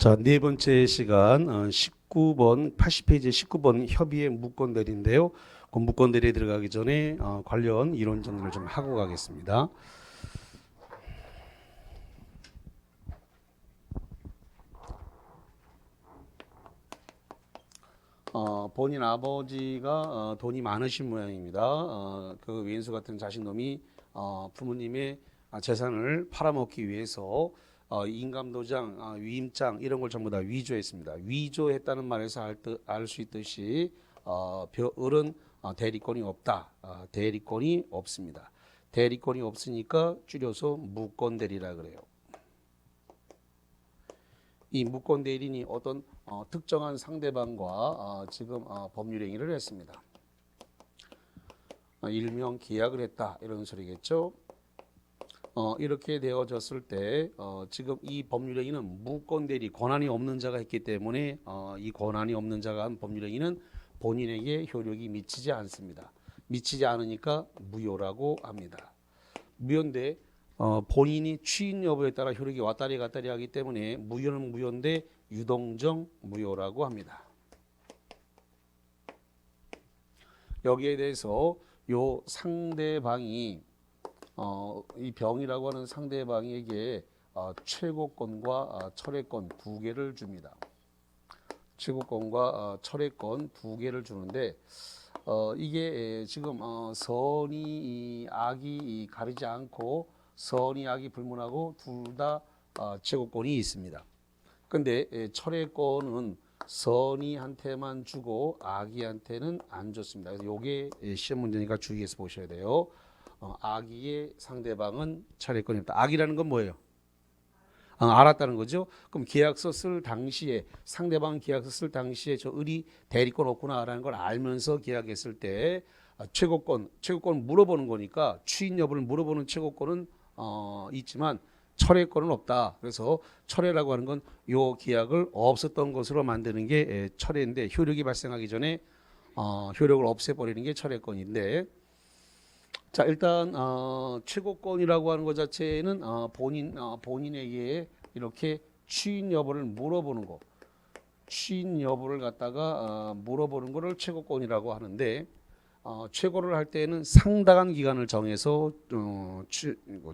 자, 네 번째 시간 19번 80페이지 19번 협의의 무건대리인데요. 그 무건대리에 들어가기 전에 관련 이론 정리를 좀 하고 가겠습니다. 본인 아버지가 돈이 많으신 모양입니다. 그 왼수 같은 자식놈이 부모님의 재산을 팔아먹기 위해서 인감도장, 위임장 이런 걸 전부 다 위조했습니다. 위조했다는 말에서 알 수 있듯이 별은 대리권이 없다. 대리권이 없습니다. 대리권이 없으니까 줄여서 무건대리라 그래요. 이 무건대리인이 어떤 특정한 상대방과 지금 법률 행위를 했습니다. 일명 계약을 했다 이런 소리겠죠. 이렇게 되어졌을 때 지금 이 법률 행위는 무건대리 권한이 없는 자가 했기 때문에 이 권한이 없는 자가 한 법률 행위는 본인에게 효력이 미치지 않습니다. 미치지 않으니까 무효라고 합니다. 무효인데 본인이 취인 여부에 따라 효력이 왔다리 갔다리 하기 때문에 무효는 무효인데 유동적 무효라고 합니다. 여기에 대해서 요 상대방이 이 병이라고 하는 상대방에게 최고권과 철회권 두 개를 줍니다. 최고권과 철회권 두 개를 주는데 이게 지금 선이 악이 가리지 않고 선이 악이 불문하고 둘 다 최고권이 있습니다. 근데 철회권은 선이한테만 주고 악이한테는 안 줬습니다. 그래서 요게 시험 문제니까 주의해서 보셔야 돼요. 악의의 상대방은 철회권이 없다. 악이라는 건 뭐예요? 알았다는 거죠. 그럼 계약서 쓸 당시에 상대방 계약서 쓸 당시에 저 을이 대리권 없구나라는 걸 알면서 계약했을 때 최고권 물어보는 거니까 취인 여부를 물어보는 최고권은 있지만 철회권은 없다. 그래서 철회라고 하는 건 요 계약을 없었던 것으로 만드는 게 철회인데 효력이 발생하기 전에 효력을 없애버리는 게 철회권인데 자 일단 최고권이라고 하는 것 자체는 본인에게 이렇게 취인 여부를 물어보는 거 취인 여부를 갖다가 물어보는 거를 최고권이라고 하는데 최고를 할 때는 상당한 기간을 정해서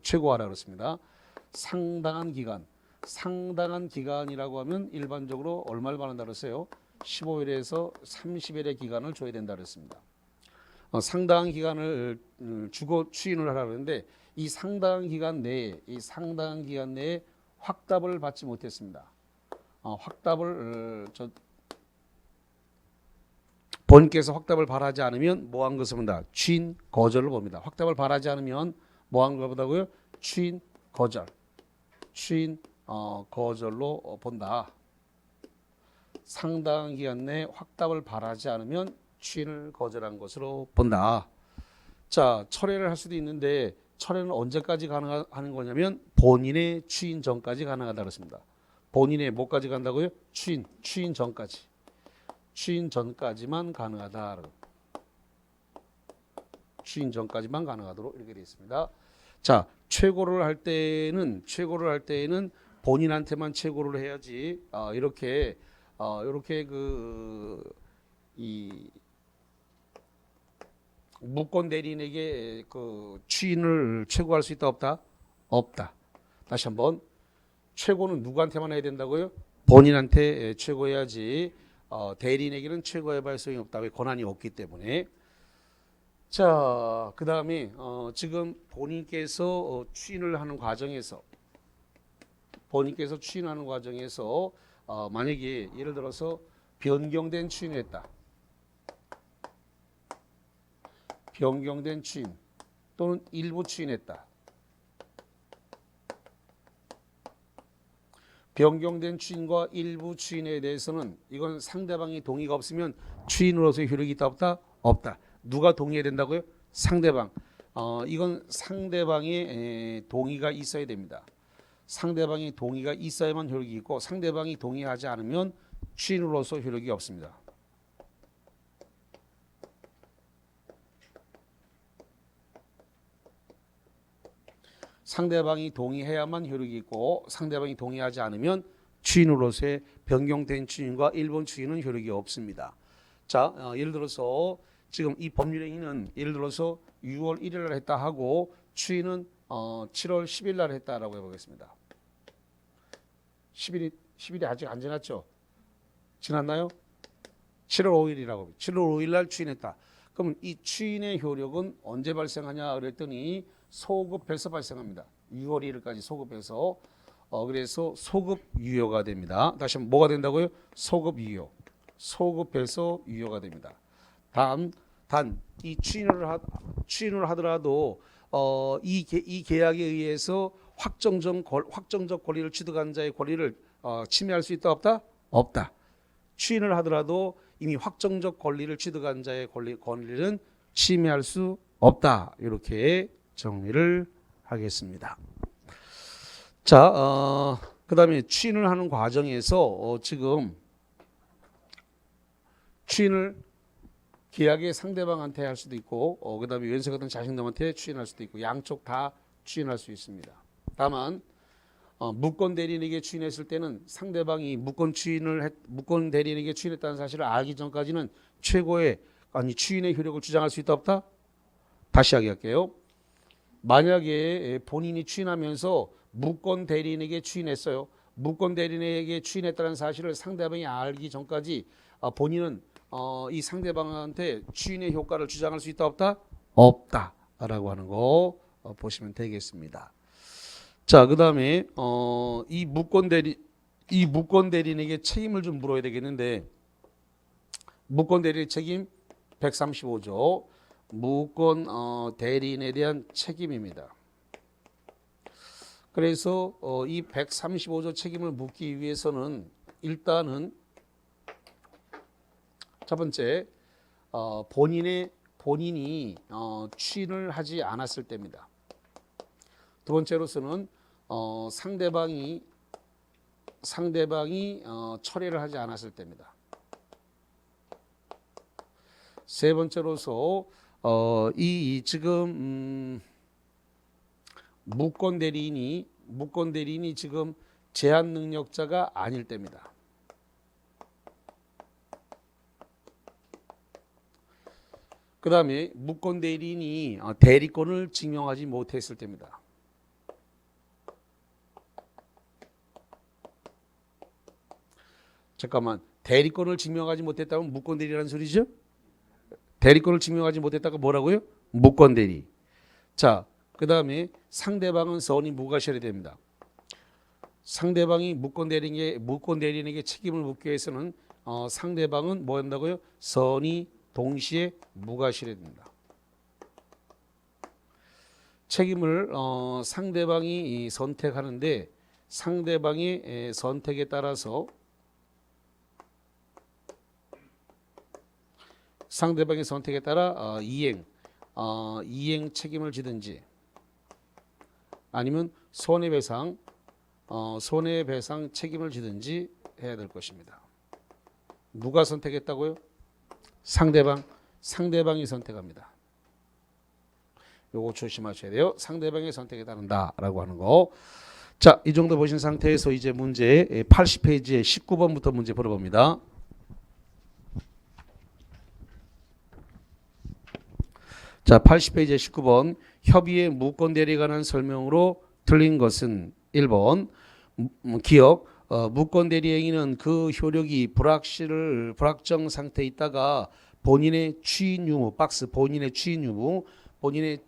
최고하라 그렇습니다. 상당한 기간이라고 하면 일반적으로 얼마를 말한다 그랬어요? 15일에서 30일의 기간을 줘야 된다 그랬습니다. 상당한 기간을 주고 추인을 하라 그러는데 이 상당한 기간 내에 확답을 받지 못했습니다. 본인께서 확답을 바라지 않으면 뭐한 것을 본다? 취인 거절을 봅니다. 확답을 바라지 않으면 뭐한 걸 보다고요? 취인 거절. 취인 거절로 본다. 상당한 기간 내에 확답을 바라지 않으면 취인을 거절한 것으로 본다. 자, 철회를 할 수도 있는데 철회는 언제까지 가능한 거냐면 본인의 취인 전까지 가능하다 그랬습니다. 본인의 뭐까지 간다고요? 취인 전까지. 취인 전까지만 가능하다. 취인 전까지만 가능하도록 이렇게 되어 있습니다. 자, 최고를 할 때에는 본인한테만 최고를 해야지. 이렇게 이 무권 대리인에게 그 취인을 최고할 수 있다 없다? 없다. 다시 한번 최고는 누구한테만 해야 된다고요? 본인한테 최고해야지. 대리인에게는 최고의 발성이 없다. 왜 권한이 없기 때문에. 자, 그 다음에 지금 본인께서 취인을 하는 과정에서 만약에 예를 들어서 변경된 취인을 했다. 변경된 취인 또는 일부 취인했다. 변경된 취인과 일부 취인에 대해서는 이건 상대방이 동의가 없으면 취인으로서의 효력이 있다 없다? 없다. 누가 동의해야 된다고요? 상대방. 이건 상대방의 동의가 있어야 됩니다. 상대방이 동의가 있어야만 효력이 있고 상대방이 동의하지 않으면 취인으로서 효력이 없습니다. 상대방이 동의해야만 효력이 있고 상대방이 동의하지 않으면 추인으로서의 변경된 추인과 1번 추인은 효력이 없습니다. 자, 예를 들어서 지금 이 법률행위는 예를 들어서 6월 1일 날 했다 하고 추인은 7월 10일 날 했다라고 해보겠습니다. 10일이 아직 안 지났죠? 지났나요? 7월 5일이라고. 7월 5일 날 추인했다. 그럼 이 추인의 효력은 언제 발생하냐 그랬더니 소급해서 발생합니다. 6월 1일까지 소급해서 그래서 소급유효가 됩니다. 다시 한번 뭐가 된다고요? 소급유효. 소급해서 유효가 됩니다. 단 이 추인을 하더라도 이 계약에 의해서 확정적 권리를 취득한 자의 권리를 침해할 수 있다 없다? 없다. 추인을 하더라도 이미 확정적 권리를 취득한 자의 권리는 침해할 수 없다. 이렇게 정리를 하겠습니다. 자, 그 다음에 추인을 하는 과정에서 지금 추인을 계약의 상대방한테 할 수도 있고 그 다음에 연쇄 같은 자식놈한테 추인할 수도 있고 양쪽 다 추인할 수 있습니다. 다만 무권 대리인에게 추인했을 때는 상대방이 무권 대리인에게 추인했다는 사실을 알기 전까지는 추인의 효력을 주장할 수 있다 없다? 다시 이야기할게요. 만약에 본인이 추인하면서 무권 대리인에게 추인했어요. 무권 대리인에게 추인했다는 사실을 상대방이 알기 전까지 본인은 이 상대방한테 추인의 효과를 주장할 수 있다 없다? 없다라고 하는 거 보시면 되겠습니다. 자, 그다음에 이 무권 대리인에게 책임을 좀 물어야 되겠는데 무권 대리인 책임 135조 무권 대리인에 대한 책임입니다. 그래서 이 135조 책임을 묻기 위해서는 일단은 첫 번째 본인이 추인을 하지 않았을 때입니다. 두 번째로서는 상대방이 철회를 하지 않았을 때입니다. 세 번째로서 이 지금 무권 대리인이 지금 제한 능력자가 아닐 때입니다. 그 다음에 무권 대리인이 대리권을 증명하지 못했을 때입니다. 잠깐만, 대리권을 증명하지 못했다면 무권 대리라는 소리죠? 대리권을 증명하지 못했다가 뭐라고요? 무권 대리. 자, 그 다음에 상대방은 선이 무과실이 됩니다. 상대방이 무권 대리인에게 책임을 묻기 위해서는 상대방은 뭐 한다고요? 선이 동시에 무과실이 됩니다. 책임을 상대방이 선택하는데 상대방의 선택에 따라서 상대방의 선택에 따라 이행 책임을 지든지 아니면 손해배상 책임을 지든지 해야 될 것입니다. 누가 선택했다고요? 상대방이 선택합니다. 요거 조심하셔야 돼요. 상대방의 선택에 따른다라고 하는 거. 자, 이 정도 보신 상태에서 이제 문제 80페이지에 19번부터 문제 풀어봅니다. 자, 80페이지 19번 협의의 무권 대리에 관한 설명으로 틀린 것은 1번 기억 무권 대리 행위는 그 효력이 불확정 상태에 있다가 본인의 추인 유무 본인의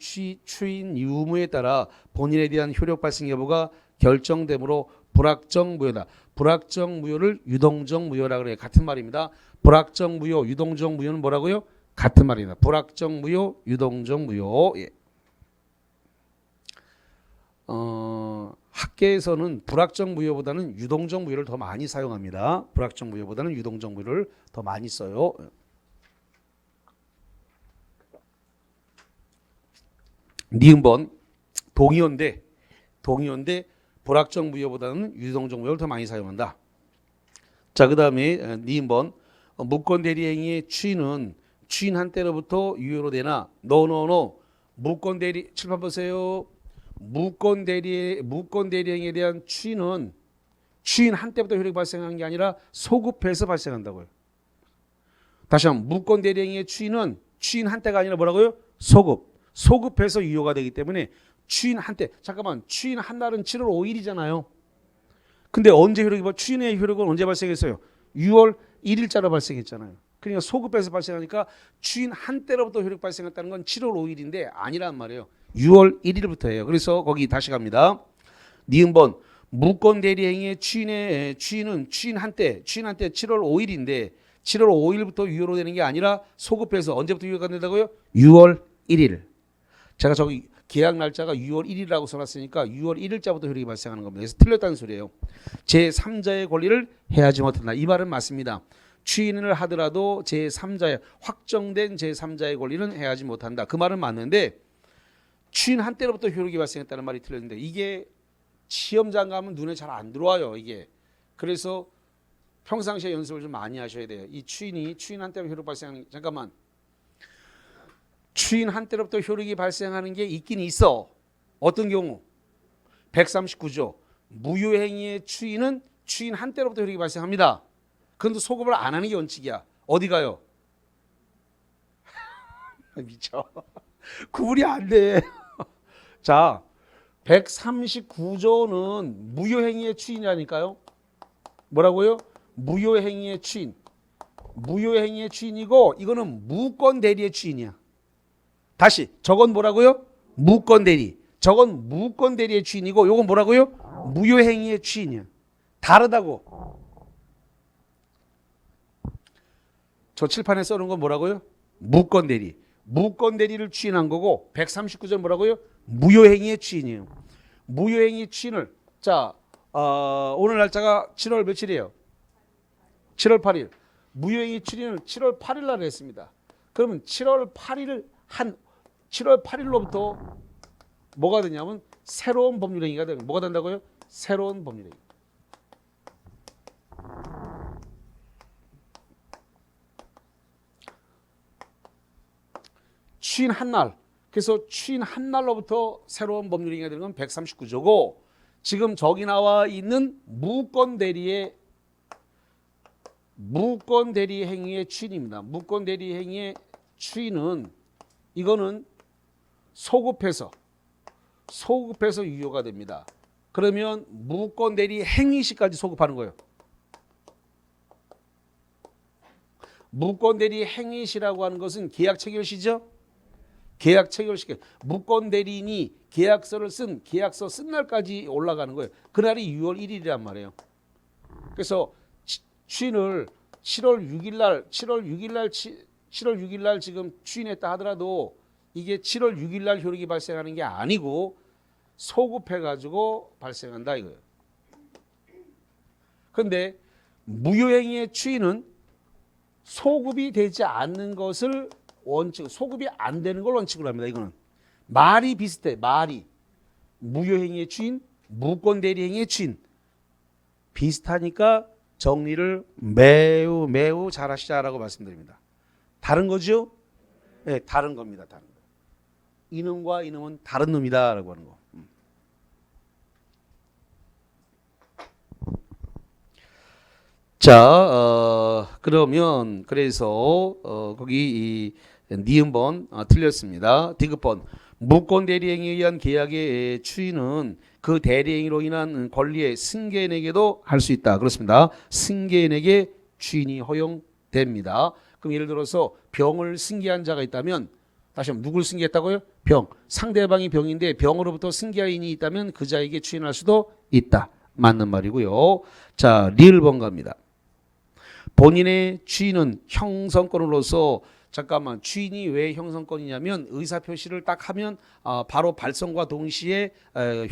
추인 유무에 따라 본인에 대한 효력 발생 여부가 결정되므로 불확정 무효다. 불확정 무효를 유동적 무효라 그래요. 같은 말입니다. 불확정 무효, 유동적 무효는 뭐라고요? 같은 말입니다. 불확정 무효, 유동적 무효. 예. 학계에서는 불확정 무효보다는 유동적 무효를 더 많이 사용합니다. 불확정 무효보다는 유동적 무효를 더 많이 써요. 니은번 동의어인데 불확정 무효보다는 유동적 무효를 더 많이 사용한다. 자, 그 다음에 니은번 무권 대리 행위의 추인은 추인한 때로부터 유효로 되나? 노. 무권 대리 칠판 보세요. 무권 대리 행위에 대한 추인은 주인 한때부터 효력이 발생하는 게 아니라 소급해서 발생한다고요. 다시 한번 무권 대리행위의 추인은 추인 한때가 아니라 뭐라고요? 소급해서 유효가 되기 때문에 추인 한때. 잠깐만, 추인 한 날은 7월 5일이잖아요. 근데 언제 추인의 효력은 언제 발생했어요? 6월 1일자로 발생했잖아요. 그러니까 소급해서 발생하니까 추인 한때로부터 효력 발생했다는 건 7월 5일인데 아니란 말이에요. 6월 1일부터예요. 그래서 거기 다시 갑니다. 니은번 무권 대리행위의 추인은 추인 한때 7월 5일인데 7월 5일부터 유효로 되는 게 아니라 소급해서 언제부터 유효가 된다고요? 6월 1일. 제가 저기 계약 날짜가 6월 1일이라고 써놨으니까 6월 1일자부터 효력이 발생하는 겁니다. 그래서 틀렸다는 소리예요. 제3자의 권리를 해하지 못한다. 이 말은 맞습니다. 추인을 하더라도 제3자의 확정된 제3자의 권리는 해하지 못한다. 그 말은 맞는데 추인 한때로부터 효력이 발생했다는 말이 틀렸는데 이게 시험장 가면 눈에 잘 안 들어와요. 이게. 그래서 평상시에 연습을 좀 많이 하셔야 돼요. 이 추인 한때로 효력 발생하는 잠깐만. 추인 한때로부터 효력이 발생하는 게 있긴 있어. 어떤 경우? 139조. 무효행위의 추인은 추인 한때로부터 효력이 발생합니다. 그런데 소급을 안 하는 게 원칙이야. 어디 가요? 미쳐. 구분이 안 돼. 자, 139조는 무효행위의 추인이라니까요. 뭐라고요? 무효행위의 추인. 무효행위의 추인이고 이거는 무권 대리의 추인이야. 다시 저건 뭐라고요? 무권 대리. 저건 무권 대리의 추인이고 이건 뭐라고요? 무효행위의 추인이야. 다르다고. 저 칠판에 써놓은 건 뭐라고요? 무권 대리. 무권 대리를 추인한 거고 139조는 뭐라고요? 무효행위의 추인이에요. 무효행위 추인을 자 오늘 날짜가 7월 며칠이에요? 7월 8일. 무효행위 추인을 7월 8일 날 했습니다. 그러면 7월 8일로부터 뭐가 되냐면 새로운 법률행위가 되는 뭐가 된다고요? 새로운 법률행위. 추인 한 날. 그래서 추인 한 날로부터 새로운 법률행위가 되는 건 139조고 지금 저기 나와 있는 무권 대리 행위의 추인입니다. 무권 대리 행위의 추인은 이거는 소급해서 유효가 됩니다. 그러면 무권 대리 행위시까지 소급하는 거예요. 무권 대리 행위시라고 하는 것은 계약 체결시죠? 계약 체결시켜 무권 대리인이 계약서 쓴 날까지 올라가는 거예요. 그날이 6월 1일이란 말이에요. 그래서 추인을 7월 6일 날 지금 추인했다 하더라도 이게 7월 6일 날 효력이 발생하는 게 아니고 소급해 가지고 발생한다 이거예요. 그런데 무효행위의 추인은 소급이 되지 않는 것을 원칙, 소급이 안 되는 걸 원칙으로 합니다. 이거는 말이 비슷해. 말이 무효행위의 추인, 무권대리행위의 추인 비슷하니까 정리를 매우 잘 하시자라고 말씀드립니다. 다른 거죠? 네, 다른 겁니다. 다른 거. 이놈과 이놈은 다른 놈이다라고 하는 거. 자, 그러면 그래서 거기 이 니은번 틀렸습니다. 디귿번 무권 대리행위에 의한 계약의 추인은 그 대리행위로 인한 권리의 승계인에게도 할 수 있다. 그렇습니다. 승계인에게 추인이 허용됩니다. 그럼 예를 들어서 병을 승계한 자가 있다면 다시 한번 누굴 승계했다고요? 병. 상대방이 병인데 병으로부터 승계인이 있다면 그 자에게 추인할 수도 있다. 맞는 말이고요. 자, 리을번 갑니다. 본인의 추인은 형성권으로서 잠깐만 추인이 왜 형성권이냐면 의사표시를 딱 하면 바로 발성과 동시에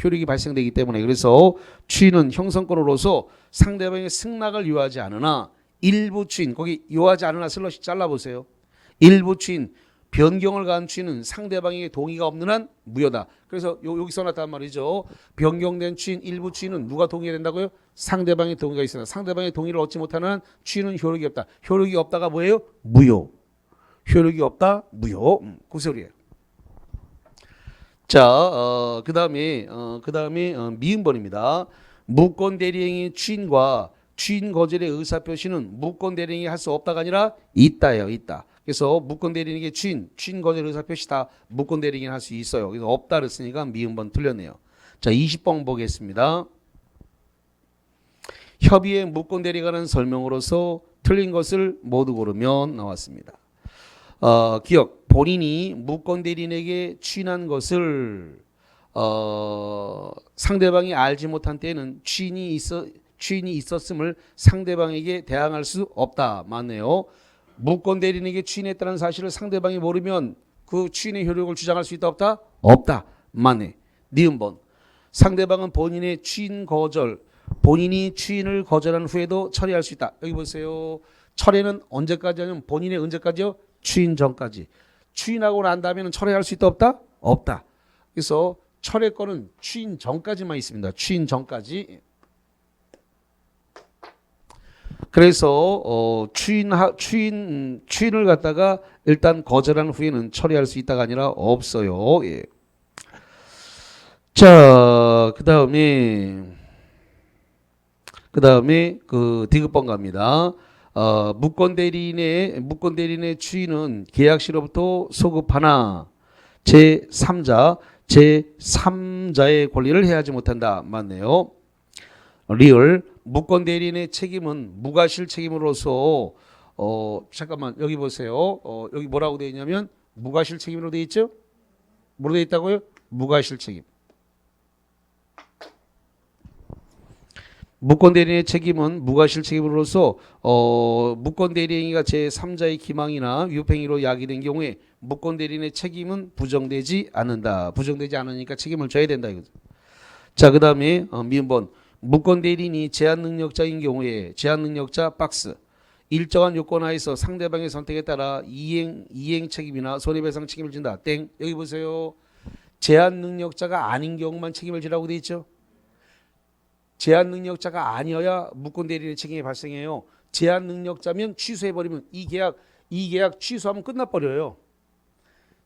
효력이 발생되기 때문에 그래서 추인은 형성권으로서 상대방의 승낙을 요하지 않으나 일부 추인 거기 요하지 않으나 슬러시 잘라보세요. 일부 추인 변경을 가한 추인은 상대방의 동의가 없는 한 무효다. 그래서 여기 써놨단 말이죠. 변경된 추인 일부 추인은 누가 동의해야 된다고요? 상대방의 동의가 있으나 상대방의 동의를 얻지 못하는 한 추인은 효력이 없다. 효력이 없다가 뭐예요? 무효. 효력이 없다? 무효. 그 소리예요. 자, 그 다음에 미음번입니다. 무권 대리행위 추인과 추인 거절의 의사표시는 무권 대리행위 할 수 없다가 아니라 있다예요. 있다. 그래서 무권 대리행위 추인 거절 의사표시 다 무권 대리행위 할 수 있어요. 그래서 없다 그랬으니까 미음번 틀렸네요. 자, 20번 보겠습니다. 협의의 무권 대리에 관한 설명으로서 틀린 것을 모두 고르면 나왔습니다. 기억. 본인이 무권 대리인에게 추인한 것을 상대방이 알지 못한 때에는 추인이 있었음을 상대방에게 대항할 수 없다. 맞네요. 무권 대리인에게 추인했다는 사실을 상대방이 모르면 그 추인의 효력을 주장할 수 있다 없다? 없다. 맞네. 니은번. 상대방은 본인의 본인이 추인을 거절한 후에도 철회할 수 있다. 여기 보세요. 철회는 언제까지 하냐면 본인의 언제까지요? 추인 전까지. 추인하고 난 다음에는 철회할 수 있다 없다? 없다. 그래서 철회권은 추인 전까지만 있습니다. 추인 전까지. 그래서 추인을 갖다가 일단 거절한 후에는 처리할 수 있다가 아니라 없어요. 예. 자, 그다음에 그 디귿번 갑니다. 무권 대리인의 추인은 계약시로부터 소급하나 제3자의 권리를 해하지 못한다. 맞네요. 리을. 무권 대리인의 책임은 무과실 책임으로서 잠깐만 여기 보세요. 여기 뭐라고 되어 있냐면 무과실 책임으로 되어 있죠? 뭐로 되어 있다고요? 무과실 책임. 무권 대리인의 책임은 무과실 책임으로서 무권 대리인이가 제3자의 기망이나 위법행위로 야기된 경우에 무권 대리인의 책임은 부정되지 않는다. 부정되지 않으니까 책임을 져야 된다 이거죠. 자, 그다음에 미음번. 무권 대리인이 제한 능력자인 경우에 제한 능력자 박스 일정한 요건 하에서 상대방의 선택에 따라 이행 책임이나 손해배상 책임을 진다. 땡. 여기 보세요. 제한 능력자가 아닌 경우만 책임을 지라고 돼 있죠. 제한 능력자가 아니어야 무권 대리인의 책임이 발생해요. 제한 능력자면 취소해버리면 이 계약 취소하면 끝나버려요.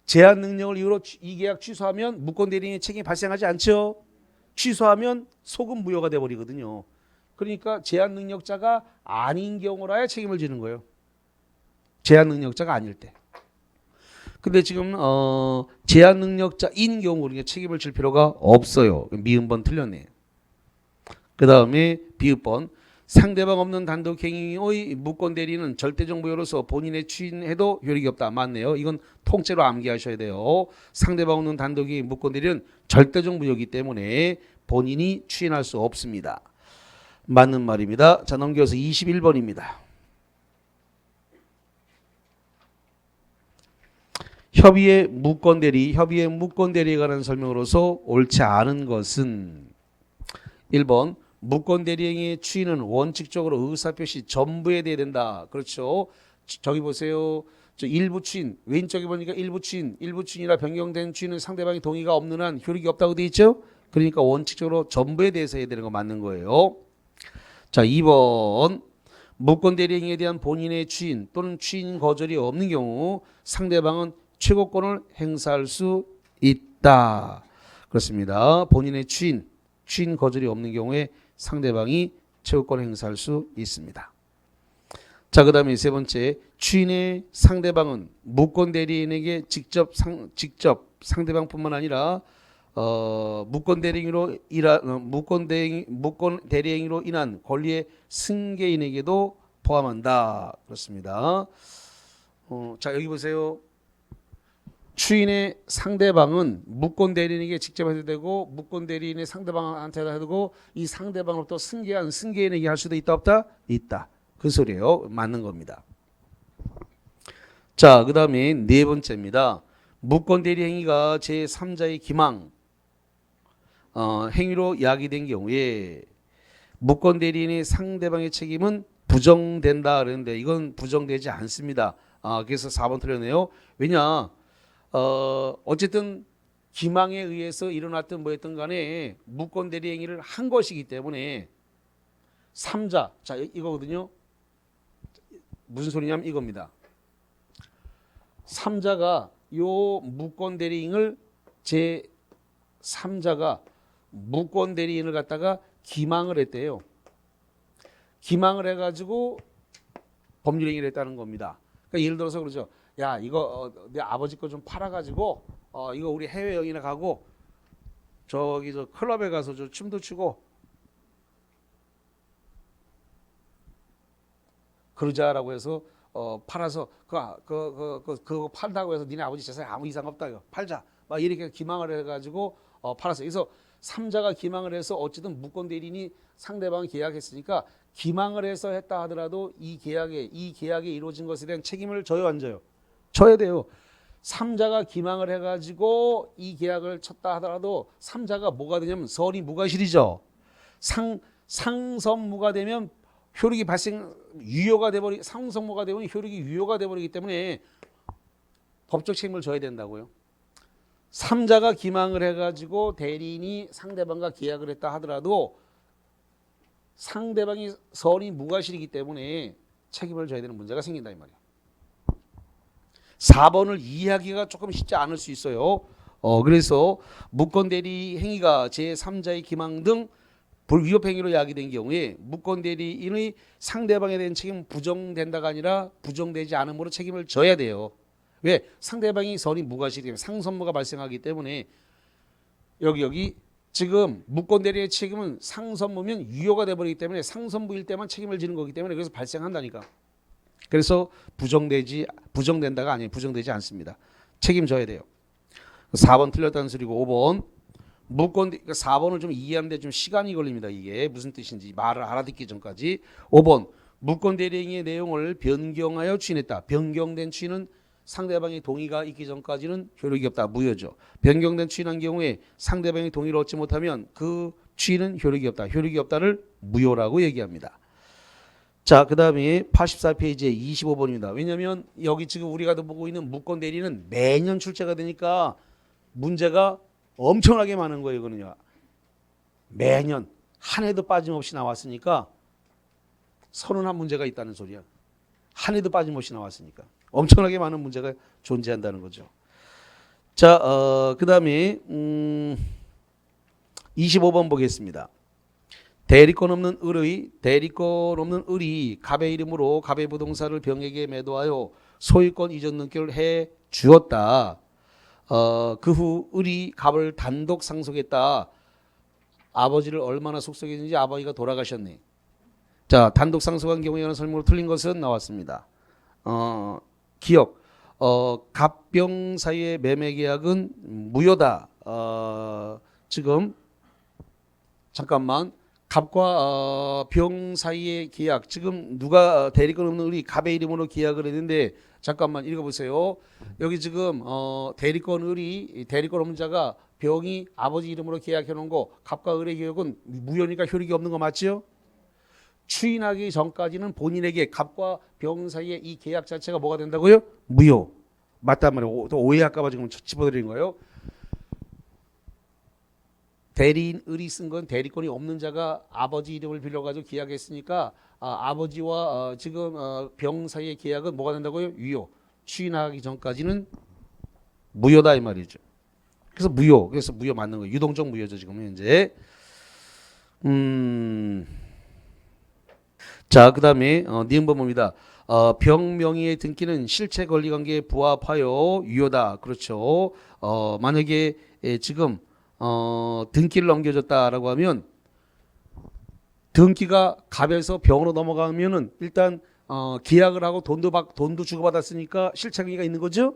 제한 능력을 이유로 이 계약 취소하면 무권 대리인의 책임이 발생하지 않죠. 취소하면 소급 무효가 돼버리거든요. 그러니까 제한 능력자가 아닌 경우라야 책임을 지는 거예요. 제한 능력자가 아닐 때. 근데 지금 제한 능력자인 경우 우리가 책임을 질 필요가 없어요. 미음번 틀렸네. 그 다음에 비읍번. 상대방 없는 단독 행위의 무권 대리는 절대적 무효로서 본인의 추인해도 효력이 없다. 맞네요. 이건 통째로 암기하셔야 돼요. 상대방 없는 단독의 무권 대리는 절대적 무효이기 때문에 본인이 추인할 수 없습니다. 맞는 말입니다. 자, 넘겨서 21번입니다. 협의의 무권 대리에 관한 설명으로서 옳지 않은 것은 1번 무권 대리행위의 추인은 원칙적으로 의사표시 전부에 대해야 된다. 그렇죠. 저기 보세요. 저 일부 추인, 왼쪽에 보니까 일부 추인이라 변경된 추인은 상대방의 동의가 없는 한 효력이 없다고 돼 있죠. 그러니까 원칙적으로 전부에 대해서 해야 되는 거 맞는 거예요. 자, 2번. 무권 대리행위에 대한 본인의 추인 또는 추인 거절이 없는 경우 상대방은 최고권을 행사할 수 있다. 그렇습니다. 본인의 추인 거절이 없는 경우에 상대방이 최고권을 행사할 수 있습니다. 자, 그 다음에 세 번째. 추인의 상대방은 무권 대리인에게 직접 상대방뿐만 아니라 무권 대리행위로 인한 권리의 승계인에게도 포함한다. 그렇습니다. 자, 여기 보세요. 추인의 상대방은 무권 대리인에게 직접 해도 되고 무권 대리인의 상대방한테 해도 되고 이 상대방으로부터 승계한 승계인에게 할 수도 있다 없다? 있다. 그 소리예요. 맞는 겁니다. 자, 그 다음에 네 번째입니다. 무권 대리 행위가 제3자의 기망 행위로 야기된 경우에 무권 대리인의 상대방의 책임은 부정된다 그러는데 이건 부정되지 않습니다. 그래서 4번 틀렸네요. 왜냐? 어쨌든 기망에 의해서 일어났던 뭐였든 간에 무권 대리 행위를 한 것이기 때문에 3자, 자 이거거든요. 무슨 소리냐면 이겁니다. 3자가 요 무권 대리인을 제3자가 무권 대리인을 갖다가 기망을 했대요. 기망을 해가지고 법률행위를 했다는 겁니다. 그러니까 예를 들어서 그러죠. 야, 이거 내 아버지 거 좀 팔아가지고 이거 우리 해외여행이나 가고 저기 저 클럽에 가서 저 춤도 추고 그러자라고 해서 팔아서 그거 팔다고 해서 니네 아버지 재산에 아무 이상 없다 이거 팔자 막 이렇게 기망을 해가지고 팔았어. 그래서 삼자가 기망을 해서 어쨌든 무권 대리인이 상대방이 계약했으니까 기망을 해서 했다 하더라도 이 계약에 이루어진 것에 대한 책임을 져요, 안 져요? 져야 돼요. 삼자가 기망을 해가지고 이 계약을 쳤다 하더라도 삼자가 뭐가 되냐면 선이 무과실이죠. 상선무가 되면 효력이 유효가 돼버리 상선무가 되면 효력이 유효가 돼버리기 때문에 법적 책임을 져야 된다고요. 삼자가 기망을 해가지고 대리인이 상대방과 계약을 했다 하더라도 상대방이 선이 무과실이기 때문에 책임을 져야 되는 문제가 생긴다 이 말이에요. 4번을 이해하기가 조금 쉽지 않을 수 있어요. 그래서 무권 대리 행위가 제3자의 기망 등 불위법 행위로 야기된 경우에 무권 대리인의 상대방에 대한 책임은 부정된다가 아니라 부정되지 않음으로 책임을 져야 돼요. 왜? 상대방이 선이 무과실이기 때문에 상선무가 발생하기 때문에 여기 지금 무권 대리의 책임은 상선무면 유효가 돼버리기 때문에 상선무일 때만 책임을 지는 거기 때문에 그래서 발생한다니까. 그래서 부정된다가 아니에요. 부정되지 않습니다. 책임져야 돼요. 4번 틀렸다는 소리고 5번 그러니까 4번을 좀 이해하는데 좀 시간이 걸립니다. 이게 무슨 뜻인지 말을 알아듣기 전까지. 5번 무권 대리행위의 내용을 변경하여 추인했다. 변경된 추인은 상대방의 동의가 있기 전까지는 효력이 없다. 무효죠. 변경된 추인한 경우에 상대방의 동의를 얻지 못하면 그 추인은 효력이 없다. 효력이 없다를 무효라고 얘기합니다. 자, 그 다음에 84페이지에 25번입니다. 왜냐하면 여기 지금 우리가 보고 있는 무권 대리는 매년 출제가 되니까 문제가 엄청나게 많은 거예요. 이거는요. 매년 한 해도 빠짐없이 나왔으니까 선언한 문제가 있다는 소리야. 한 해도 빠짐없이 나왔으니까 엄청나게 많은 문제가 존재한다는 거죠. 자, 그 다음에 25번 보겠습니다. 대리권 없는 을이 갑의 이름으로 갑의 부동산을 병에게 매도하여 소유권 이전 등기를 해 주었다. 그 후 을이 갑을 단독 상속했다. 아버지를 얼마나 속속했는지 아버지가 돌아가셨네. 자, 단독 상속한 경우에 관한 설명으로 틀린 것은 나왔습니다. 기억. 갑병 사이의 매매 계약은 무효다. 지금 잠깐만. 갑과 병 사이의 계약. 지금 누가 대리권 없는 을이 갑의 이름으로 계약을 했는데 잠깐만 읽어보세요. 여기 지금 대리권 없는 자가 병이 아버지 이름으로 계약해 놓은 거 갑과 을의 계약은 무효니까 효력이 없는 거 맞죠? 추인하기 전까지는 본인에게 갑과 병 사이의 이 계약 자체가 뭐가 된다고요? 무효. 맞단 말이에요. 또 오해할까 봐 지금 집어드린 거예요. 대리인 을이 쓴 건 대리권이 없는 자가 아버지 이름을 빌려가지고 계약했으니까 아버지와 지금 병 사이의 계약은 뭐가 된다고요? 유효. 추인하기 전까지는 무효다 이 말이죠. 그래서 무효. 그래서 무효 맞는 거예요. 유동적 무효죠 지금 현재. 자, 그 다음에 니은번 봅니다. 병 명의의 등기는 실체 권리관계에 부합하여 유효다. 그렇죠. 만약에 지금 등기를 넘겨줬다라고 하면 등기가 갑에서 병으로 넘어가면은 일단 계약을 하고 돈도 주고받았으니까 실체관계가 있는 거죠.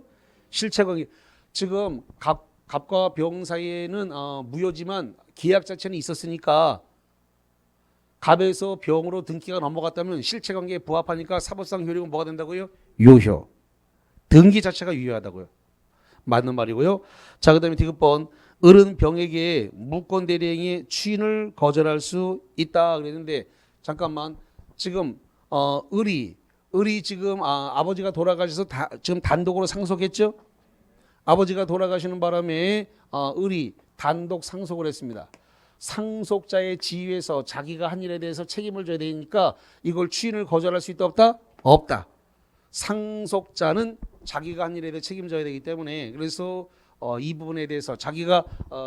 실체관계. 지금 갑과 병 사이에는 무효지만 계약 자체는 있었으니까 갑에서 병으로 등기가 넘어갔다면 실체관계에 부합하니까 사법상 효력은 뭐가 된다고요? 유효. 등기 자체가 유효하다고요. 맞는 말이고요. 자, 그 다음에 디귿번. 을은 병에게 무권 대리행위의 추인을 거절할 수 있다 그랬는데 잠깐만 지금 을이 지금 아버지가 돌아가셔서 지금 단독으로 상속했죠. 아버지가 돌아가시는 바람에 을이 단독 상속을 했습니다. 상속자의 지위에서 자기가 한 일에 대해서 책임을 져야 되니까 이걸 추인을 거절할 수 있다 없다? 없다. 상속자는 자기가 한 일에 대해 책임져야 되기 때문에 그래서 이 부분에 대해서 자기가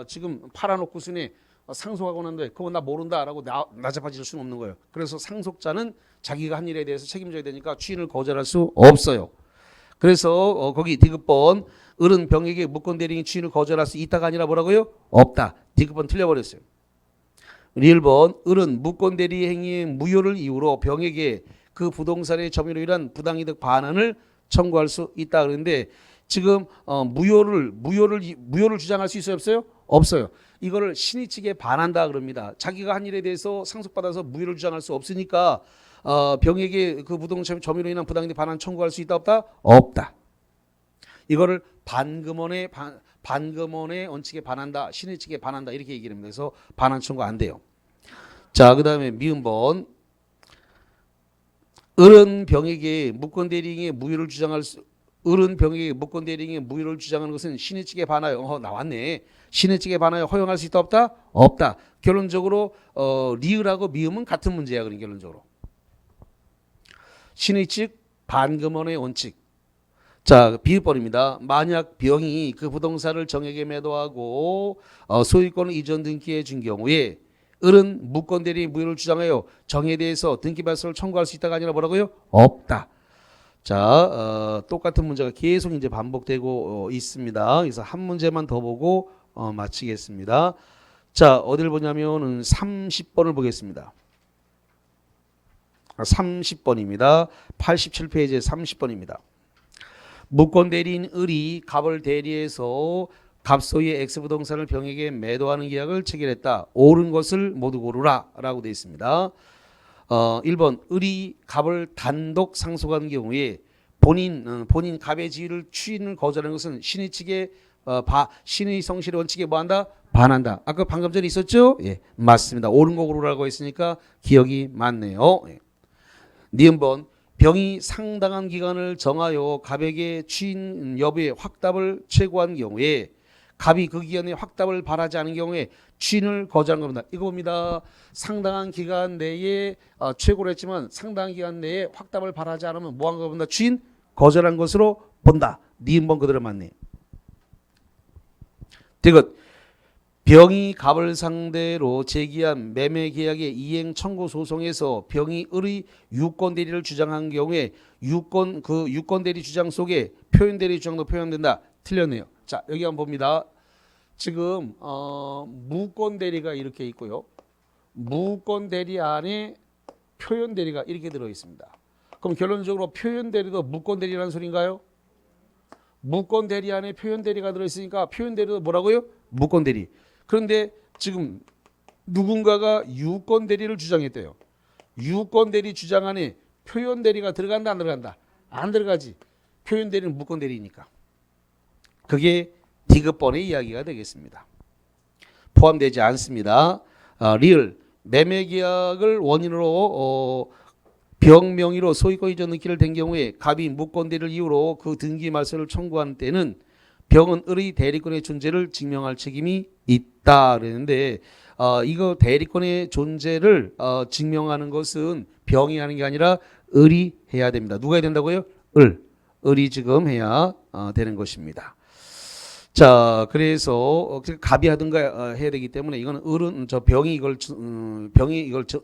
지금 팔아놓고서는 상속하고 난 뒤에 그거 나 모른다라고 나잡아질 수는 없는 거예요. 그래서 상속자는 자기가 한 일에 대해서 책임져야 되니까 추인을 거절할 수 없어요. 그래서 거기 디귿번 을은 병에게 무권 대리인이 추인을 거절할 수 있다가 아니라 뭐라고요? 없다. 디귿번 틀려버렸어요. 우리 1번 을은 무권 대리 행위의 무효를 이유로 병에게 그 부동산의 점유로 인한 부당이득 반환을 청구할 수 있다 그러는데 지금 무효를 주장할 수 있어요, 없어요? 없어요. 이거를 신의 측에 반한다 그럽니다. 자기가 한 일에 대해서 상속받아서 무효를 주장할 수 없으니까 병에게 그 부동산 점유로 인한 부당이득 반환 청구할 수 있다 없다? 없다. 이거를 반금원의 원칙에 반한다, 신의 측에 반한다 이렇게 얘기를 합니다. 그래서 반환 청구 안 돼요. 자, 그다음에 미음번 을은 병에게 무권 대리인의 무효를 주장할 수 을은 병에게 무권 대리인의 무효를 주장하는 것은 신의 측에 반하여 나왔네. 신의 측에 반하여 허용할 수 있다 없다? 없다. 결론적으로 리을하고 미음은 같은 문제야. 그런 결론적으로 신의 측 반금원의 원칙. 자, 비읍번입니다. 만약 병이 그 부동산을 정에게 매도하고 소유권을 이전 등기해 준 경우에 을은 무권 대리인 무효를 주장하여 정에 대해서 등기 발설을 청구할 수 있다가 아니라 뭐라고요? 없다. 자, 똑같은 문제가 계속 이제 반복되고 있습니다. 그래서 한 문제만 더 보고 마치겠습니다. 자, 어디를 보냐면은 30번을 보겠습니다. 30번입니다. 87페이지에 30번입니다. 무권 대리인 을이 갑을 대리해서 갑소유의 X부동산을 병에게 매도하는 계약을 체결했다. 옳은 것을 모두 고르라 라고 되어 있습니다. 1번 을이 갑을 단독 상속한 경우에 본인 갑의 지위를 추인을 거절하는 것은 신의 측의 신의 성실의 원칙에 뭐한다? 반한다. 아까 방금 전에 있었죠? 예, 맞습니다. 옳은 거 고르라고 했으니까 기억이 맞네요. 예. 니은번 병이 상당한 기간을 정하여 갑에게 추인 여부의 확답을 최고한 경우에 갑이 그 기간에 확답을 바라지 않은 경우에 추인을 거절한 겁니다. 이거 봅니다. 상당한 기간 내에 최고로 했지만 상당한 기간 내에 확답을 바라지 않으면 뭐한 거 본다? 추인 거절한 것으로 본다. 니은번 그대로 맞네. 디귿 병이 갑을 상대로 제기한 매매 계약의 이행 청구 소송에서 병이 을의 유권 대리를 주장한 경우에 유권 대리 주장 속에 표현 대리 주장도 표현된다. 틀렸네요. 자, 여기 한번 봅니다. 지금 무권 대리가 이렇게 있고요. 무권 대리 안에 표현 대리가 이렇게 들어 있습니다. 그럼 결론적으로 표현 대리도 무권 대리라는 소리인가요? 무권 대리 안에 표현 대리가 들어 있으니까 표현 대리도 뭐라고요? 무권 대리. 그런데 지금 누군가가 유권 대리를 주장했대요. 유권 대리 주장 안에 표현 대리가 들어간다 안 들어간다? 안 들어가지. 표현 대리는 무권 대리니까. 그게 디귿번의 이야기가 되겠습니다. 포함되지 않습니다. 리을 매매 계약을 원인으로 병 명의로 소유권 이전 등기를 댄 경우에 갑이 무권 대리를 이유로 그 등기 말소를 청구한 때는 병은 을의 대리권의 존재를 증명할 책임이 있다 그랬는데 이거 대리권의 존재를 증명하는 것은 병이 하는 게 아니라 을이 해야 됩니다. 누가 해야 된다고요? 을이 지금 해야 되는 것입니다. 자, 그래서 갑이 하든가 해야 되기 때문에 이거는 을은 병이 이걸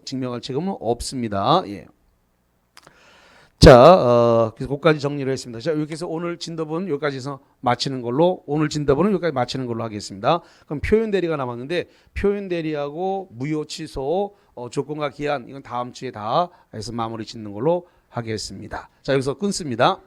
증명할 책임은 없습니다. 예. 자, 그래서 거기까지 정리를 했습니다. 자, 이렇게 해서 오늘 진도분 여기까지 해서 마치는 걸로, 오늘 진도분은 여기까지 마치는 걸로 하겠습니다. 그럼 표현 대리가 남았는데, 표현 대리하고 무효 취소, 조건과 기한, 이건 다음 주에 다 해서 마무리 짓는 걸로 하겠습니다. 자, 여기서 끊습니다.